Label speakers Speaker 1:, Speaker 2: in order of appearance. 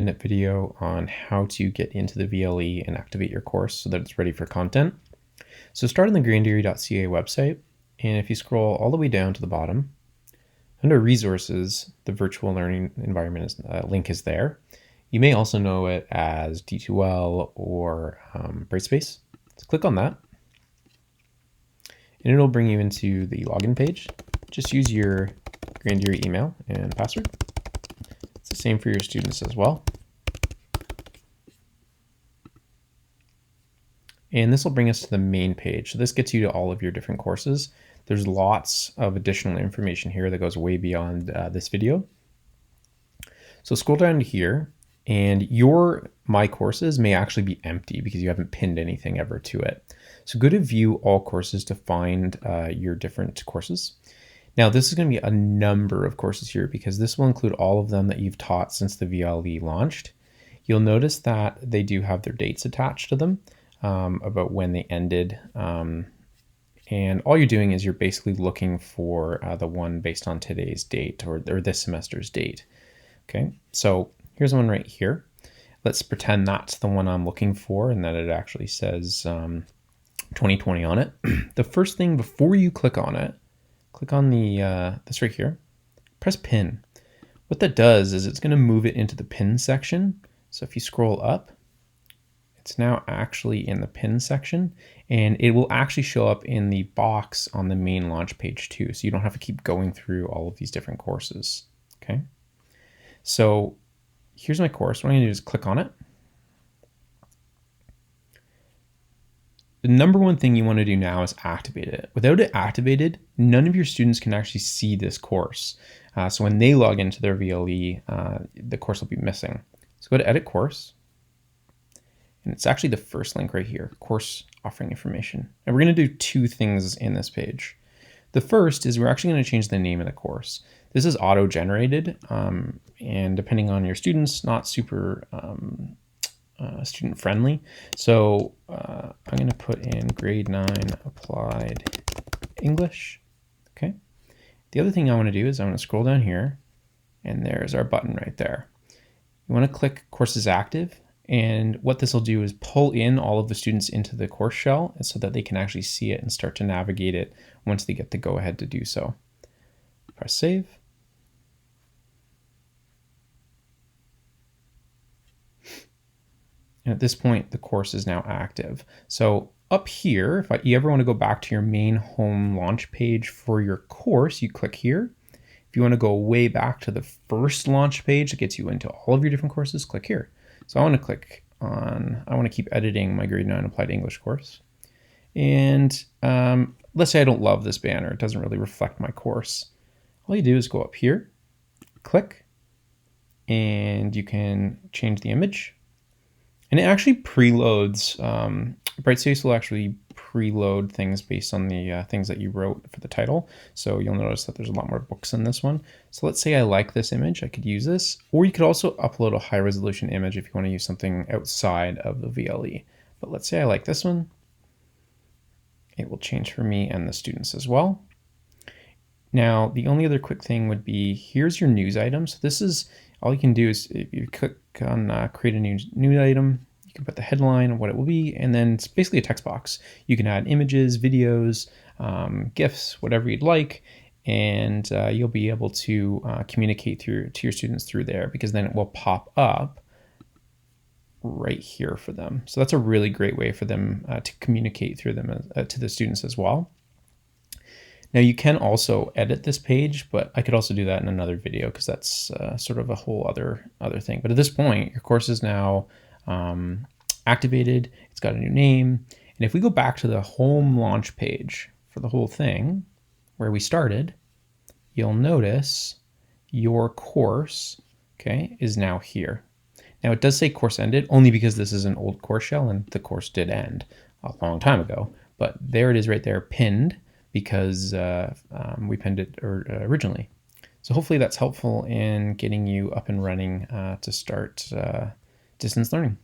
Speaker 1: minute video on how to get into the VLE and activate your course so that it's ready for content. So start on the granderie.ca website, and if you scroll all the way down to the bottom, under resources, the virtual learning environment link is there. You may also know it as D2L or Brightspace. So click on that, and it'll bring you into the login page. Just use your Granderie email and password. It's the same for your students as well. And this will bring us to the main page. So this gets you to all of your different courses. There's lots of additional information here that goes way beyond this video. So scroll down to here, and your My Courses may actually be empty because you haven't pinned anything ever to it. So go to View All Courses to find your different courses. Now this is going to be a number of courses here because this will include all of them that you've taught since the VLE launched. You'll notice that they do have their dates attached to them about when they ended. And all you're doing is you're basically looking for the one based on today's date or this semester's date. Okay, so here's one right here. Let's pretend that's the one I'm looking for and that it actually says 2020 on it. The first thing before you click on it, click on the this right here, press pin. What that does is it's going to move it into the pin section. So if you scroll up, it's now actually in the pin section, and it will actually show up in the box on the main launch page too. So you don't have to keep going through all of these different courses. Okay. So here's my course. What I'm going to do is click on it. The number one thing you want to do now is activate it. Without it activated, none of your students can actually see this course. So when they log into their VLE, the course will be missing. So go to Edit Course. And it's actually the first link right here, course offering information. And we're going to do two things in this page. The first is we're actually going to change the name of the course. This is auto-generated, and depending on your students, not super student-friendly. So I'm going to put in grade 9 applied English. Okay. The other thing I want to do is I want to scroll down here, and there's our button right there. You want to click Courses Active. And what this will do is pull in all of the students into the course shell so that they can actually see it and start to navigate it once they get the go ahead to do so. Press save. And at this point, the course is now active. So up here, if you ever want to go back to your main home launch page for your course, you click here. If you want to go way back to the first launch page that gets you into all of your different courses, click here. So I want to click on, I want to keep editing my grade 9 applied English course. And let's say I don't love this banner. It doesn't really reflect my course. All you do is go up here, click, and you can change the image. And it actually preloads, Brightspace will actually preload things based on the things that you wrote for the title. So you'll notice that there's a lot more books in this one. So let's say I like this image, I could use this, or you could also upload a high resolution image if you want to use something outside of the VLE. But let's say I like this one. It will change for me and the students as well. Now, the only other quick thing would be, here's your news item. So this is, all you can do is if you click on create a new news item, you can put the headline, what it will be, and then it's basically a text box. You can add images, videos, GIFs, whatever you'd like, and you'll be able to communicate to your students through there, because then it will pop up right here for them. So that's a really great way for them to communicate through them to the students as well. Now you can also edit this page, but I could also do that in another video because that's sort of a whole other thing. But at this point, your course is now activated. It's got a new name. And if we go back to the home launch page for the whole thing, where we started, you'll notice your course, okay, is now here. Now it does say course ended only because this is an old course shell and the course did end a long time ago. But there it is right there, pinned, because we pinned it originally. So hopefully that's helpful in getting you up and running to start distance learning.